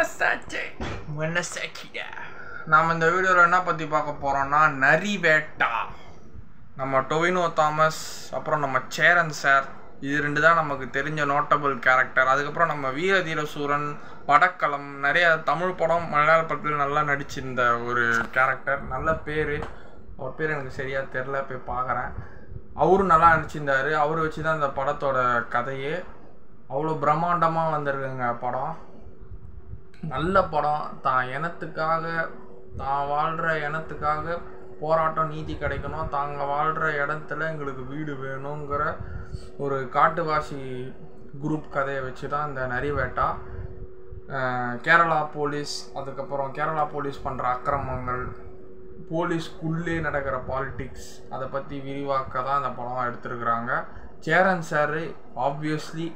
மனசாட்சிடா. நாம் இந்த வீடியோவில் என்ன பற்றி பார்க்க போகிறோம்னா நரி வேட்டா. நம்ம டொவினோ தாமஸ் அப்புறம் நம்ம சேரன் சார், இது ரெண்டு தான் நமக்கு தெரிஞ்ச நோட்டபிள் கேரக்டர். அதுக்கப்புறம் நம்ம வீரதீர சூரன், படக்களம், நிறைய தமிழ் படம் மலையாள படத்தில் நல்லா நடிச்சிருந்த ஒரு கேரக்டர். நல்ல பேர், அவர் பேர் எனக்கு சரியாக தெரில, போய் பார்க்குறேன். அவரும் நல்லா நடிச்சிருந்தார். அவரை வச்சு தான் இந்த படத்தோட கதையே. அவ்வளோ பிரம்மாண்டமாக வந்திருக்குங்க படம். நல்ல படம். தான் இனத்துக்காக, தான் வாழ்கிற இனத்துக்காக போராட்டம், நீதி கிடைக்கணும், தாங்க வாழ்கிற இடத்துல எங்களுக்கு வீடு வேணுங்கிற ஒரு காட்டுவாசி குரூப் கதையை வச்சு தான் இந்த நரி வேட்டா. கேரளா போலீஸ், அதுக்கப்புறம் கேரளா போலீஸ் பண்ணுற அக்கிரமங்கள், போலீஸ்குள்ளே நடக்கிற பாலிட்டிக்ஸ், அதை பற்றி விரிவாக்க தான் அந்த படம் எடுத்துருக்குறாங்க. சேரன் சார் ஆப்வியஸ்லி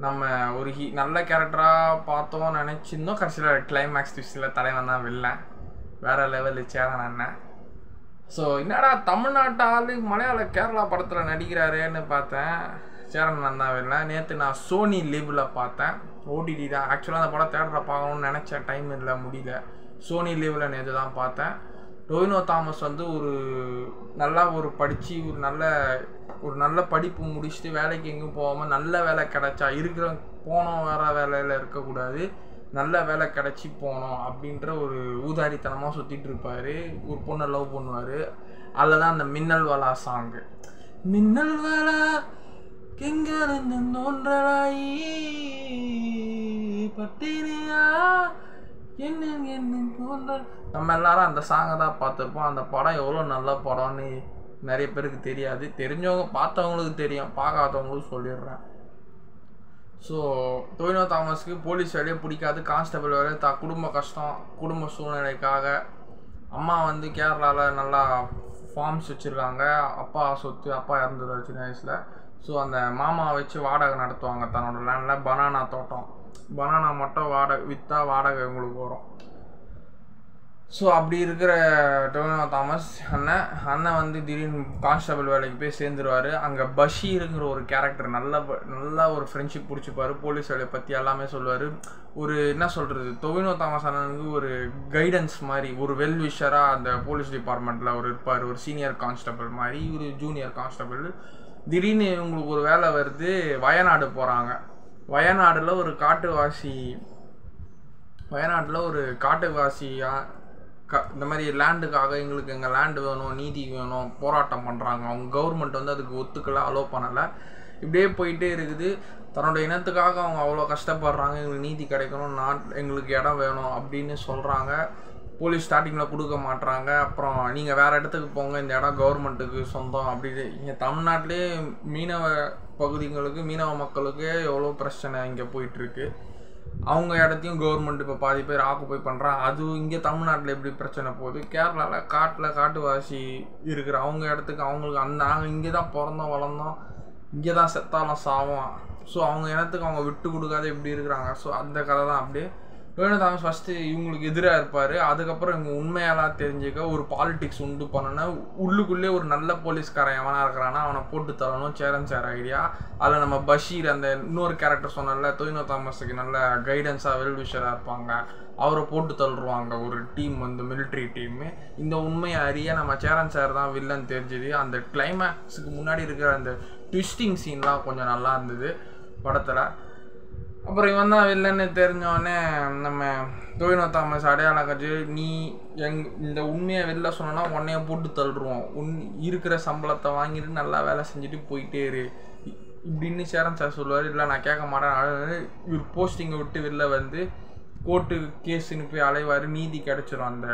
நம்ம ஒரு நல்ல கேரக்டராக பார்த்தோம் நினச்சிருந்தோம். கடைசியில் கிளைமேக்ஸ் ட்விஸ்டில் தலைவன் தான் வில்லன். வேறு லெவலு சேரன் அண்ணன். ஸோ என்னடா தமிழ்நாட்டு ஆள் மலையாள கேரளா படத்தில் நடிக்கிறாரேன்னு பார்த்தேன். சேரன் அண்ணன் தான் வில்லன். நேற்று நான் சோனி லிவில் பார்த்தேன். ஓடிடி தான். ஆக்சுவலாக அந்த படம் தேட்டரில் பார்க்கணுன்னு நினச்சேன், டைம் இல்லை, முடியல. சோனி லிவில் நேற்று தான் பார்த்தேன். டொவினோ தாமஸ் வந்து படித்து ஒரு நல்ல படிப்பு முடிச்சுட்டு வேலைக்கு எங்கேயும் போகாமல் நல்ல வேலை கிடச்சா இருக்கிற போனோம், வேறு வேலையில் இருக்கக்கூடாது, நல்ல வேலை கிடச்சி போனோம் அப்படின்ற ஒரு ஊதாரித்தனமாக சுற்றிட்டு இருப்பார். ஒரு பொண்ணை லவ் பண்ணுவார். அதில் தான் அந்த மின்னல் வாலா சாங்கு. மின்னல் வாலா கெங்கருந்து தோன்றலாயி பட்டினியா என்ன தோன்ற. நம்ம எல்லாரும் அந்த சாங்கை தான் பார்த்துருப்போம். அந்த படம் எவ்வளோ நல்ல படம்னு நிறைய பேருக்கு தெரியாது. தெரிஞ்சவங்க, பார்த்தவங்களுக்கு தெரியும், பார்க்காதவங்களுக்கு சொல்லிடுறேன். ஸோ டொவினோ தாமஸ்க்கு போலீஸ் வேலையே பிடிக்காது. கான்ஸ்டபிள் வேலை குடும்ப கஷ்டம், குடும்ப சூழ்நிலைக்காக. அம்மா வந்து கேரளாவில் நல்லா ஃபார்ம்ஸ் வச்சுருக்காங்க. அப்பா சொத்து, அப்பா இறந்துடுவார் சின்ன வயசில். ஸோ அந்த மாமாவை வச்சு வாடகை நடத்துவாங்க தன்னோட லேண்டில். பனானா தோட்டம், பனானா மட்டும் வாடகை விற்றா வாடகை உங்களுக்கு வரும். ஸோ அப்படி இருக்கிற டொவினோ தாமஸ் அண்ணன் வந்து திடீர்னு கான்ஸ்டபிள் வேலைக்கு போய் சேர்ந்துருவார். அங்கே பஷீருங்கிற ஒரு கேரக்டர் நல்லா ஒரு ஃப்ரெண்ட்ஷிப் பிடிச்சிப்பார். போலீஸ் வேலையை பற்றி எல்லாமே சொல்லுவார். ஒரு என்ன சொல்கிறது, டொவினோ தாமஸ் அண்ணனுக்கு ஒரு கைடன்ஸ் மாதிரி, ஒரு வெல்விஷராக அந்த போலீஸ் டிபார்ட்மெண்ட்டில் அவர் இருப்பார். ஒரு சீனியர் கான்ஸ்டபிள் மாதிரி, ஒரு ஜூனியர் கான்ஸ்டபிள். திடீர்னு இவங்களுக்கு ஒரு வேலை வருது. வயநாடு போகிறாங்க. வயநாட்டில் ஒரு காட்டுவாசியாக இந்த மாதிரி லேண்டுக்காக, எங்களுக்கு எங்கள் லேண்டு வேணும், நீதி வேணும், போராட்டம் பண்ணுறாங்க. அவங்க கவர்மெண்ட் வந்து அதுக்கு ஒத்துக்கலை, அலோவ் பண்ணலை. இப்படியே போயிட்டே இருக்குது. தன்னோட இனத்துக்காக அவங்க அவ்வளோ கஷ்டப்படுறாங்க. எங்களுக்கு நீதி கிடைக்கணும், எங்களுக்கு இடம் வேணும் அப்படின்னு சொல்கிறாங்க. போலீஸ் ஸ்டார்டிங்கில் கொடுக்க மாட்டுறாங்க. அப்புறம் நீங்கள் வேறு இடத்துக்கு போங்க, இந்த இடம் கவர்மெண்ட்டுக்கு சொந்தம் அப்படின்னு. இங்கே தமிழ்நாட்டிலே மீனவ பகுதிகளுக்கு, மீனவ மக்களுக்கு எவ்வளோ பிரச்சனை இங்கே போயிட்டுருக்கு. அவங்க இடத்தையும் கவர்மெண்ட் இப்போ பாதி பேர் ஆக்குப்பை பண்ணுறாங்க. அது இங்கே தமிழ்நாட்டில் எப்படி பிரச்சனை போகுது. கேரளாவில் காட்டுவாசி இருக்கிற அவங்க இடத்துக்கு அவங்களுக்கு நாங்கள் இங்கே தான் பிறந்தோம் வளர்ந்தோம், இங்கே தான் செத்தாலும் சாவோம். ஸோ அவங்க இடத்துக்கு அவங்க விட்டு கொடுக்காத எப்படி இருக்கிறாங்க. ஸோ அந்த கதை தான். அப்படியே டொவினோ தாமஸ் ஃபஸ்ட்டு இவங்களுக்கு எதிராக இருப்பார். அதுக்கப்புறம் இவங்க உண்மையெல்லாம் தெரிஞ்சுக்க ஒரு பாலிடிக்ஸ் உண்டு பண்ணணும்னா, உள்ளுக்குள்ளே ஒரு நல்ல போலீஸ்காரன் எவனாக இருக்கிறான்னா அவனை போட்டு தரணும். Cheran sir idea. அதில் நம்ம பஷீர், அந்த இன்னொரு கேரக்டர் சொன்னால, டொவினோ தாமஸுக்கு நல்ல கைடன்ஸாக வெல்விஷராக இருப்பாங்க, அவரை போட்டு தள்ளுருவாங்க ஒரு டீம், வந்து மிலிட்ரி டீமு. இந்த உண்மையை அறிய நம்ம சேரன் சார் தான் வில்லன் தெரிஞ்சுது. அந்த கிளைமேக்ஸுக்கு முன்னாடி இருக்கிற அந்த ட்விஸ்டிங் சீன்லாம் கொஞ்சம் நல்லா இருந்தது படத்தில். அப்புறம் இவன் தான் வில்லன்னு தெரிஞ்சோடனே நம்ம டொவினோ தாமஸ் அடையாளம் கட்சி, நீ இந்த உண்மையை வெளில சொன்னோன்னா உன்னைய போட்டு தள்ளுருவோம், இருக்கிற சம்பளத்தை வாங்கிட்டு நல்லா வேலை செஞ்சுட்டு போயிட்டே இரு இப்படின்னு சேரன் சார் சொல்லுவார். இல்லை நான் கேட்க மாட்டேன். இவர் போஸ்டிங்கை விட்டு வெளில வந்து கோர்ட்டு கேஸுன்னு போய் அலைவார். நீதி கிடச்சிரும் அந்த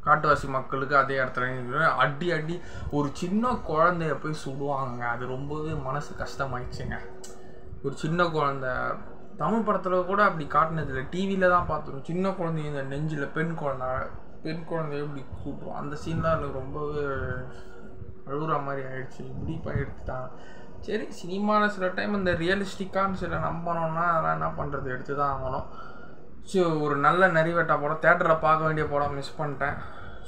காட்டுவாசி மக்களுக்கு. அதே இடத்துல அடி ஒரு சின்ன குழந்தைய போய் சுடுவாங்க. அது ரொம்பவே மனசு கஷ்டமாயிடுச்சுங்க. ஒரு சின்ன குழந்தை தமிழ் படத்தில் கூட அப்படி காட்டினதில்லை, டிவியில் தான் பார்த்துருவோம். சின்ன குழந்தைங்க இந்த நெஞ்சில் பெண் குழந்தைய இப்படி கூட்டுருவோம். அந்த சீன் தான் எனக்கு ரொம்பவே அழுகுற மாதிரி ஆயிடுச்சு. இப்படி எடுத்துட்டாங்க. சரி, சினிமாவில் சில டைம் இந்த ரியலிஸ்டிக்கான சில நம்பணும்னா அதெல்லாம் என்ன பண்ணுறது, எடுத்து தான் ஆகணும். ஸோ ஒரு நல்ல நரி வேட்டா படம், தேட்டரில் பார்க்க வேண்டிய படம், மிஸ் பண்ணிட்டேன்.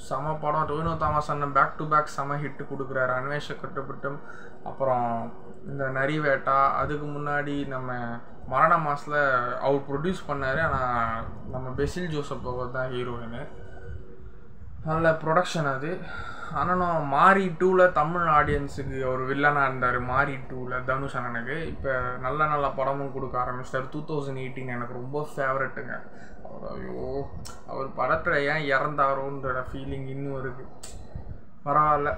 செம படம். டொவினோ தாமஸ் அண்ணன் பேக் டு பேக் செம ஹிட்டு கொடுக்குறாரு. அன்வேஷ கட்டுப்பட்டும், அப்புறம் இந்த நரி வேட்டா. அதுக்கு முன்னாடி நம்ம மரண மாசில் அவர் ப்ரொடியூஸ் பண்ணார். ஆனால் நம்ம பெசில் ஜோசப் தான் ஹீரோயின். நல்ல ப்ரொடக்ஷன் அது. ஆனால் மாரி 2ல் தமிழ் ஆடியன்ஸுக்கு ஒரு வில்லனாக இருந்தார். மாரி 2ல் தனுஷ் அண்ணனுக்கு. இப்போ நல்ல நல்ல படமும் கொடுக்க ஆரம்பிச்சிட்டார். 2018 எனக்கு ரொம்ப ஃபேவரெட்டுங்க. ஐயோ, அவர் படத்தில் ஏன் இறந்தாரோன்ற ஃபீலிங் இன்னும் இருக்குது. பரவாயில்ல.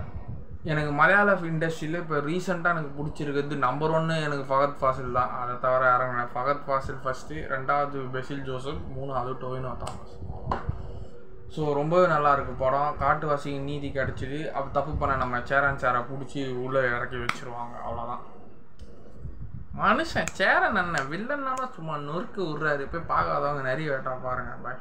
எனக்கு மலையாள இண்டஸ்ட்ரியில் இப்போ ரீசெண்டாக எனக்கு பிடிச்சிருக்கிறது நம்பர் 1 எனக்கு ஃபகத் ஃபாசில் தான். அதை தவிர இறங்கினேன். ஃபகத் ஃபாசில் ஃபஸ்ட்டு, 2வது பெசில் ஜோசப், 3வது டொவினோ தாமஸ். ஸோ ரொம்பவே நல்லாயிருக்கு படம். காட்டுவாசிக்கு நீதி கிடச்சிது. அப்போ தப்பு பண்ண நம்ம சேரன் சாரை பிடிச்சி உள்ளே இறக்கி வச்சுருவாங்க. அவ்வளோதான். மனுஷன் சேரன் அண்ணன் வில்லன்னாலும் சும்மா நொறுக்கு விட்றாரு. போய் பார்க்காதவங்க நிறைய வேட்டா பாருங்கள். பாய்.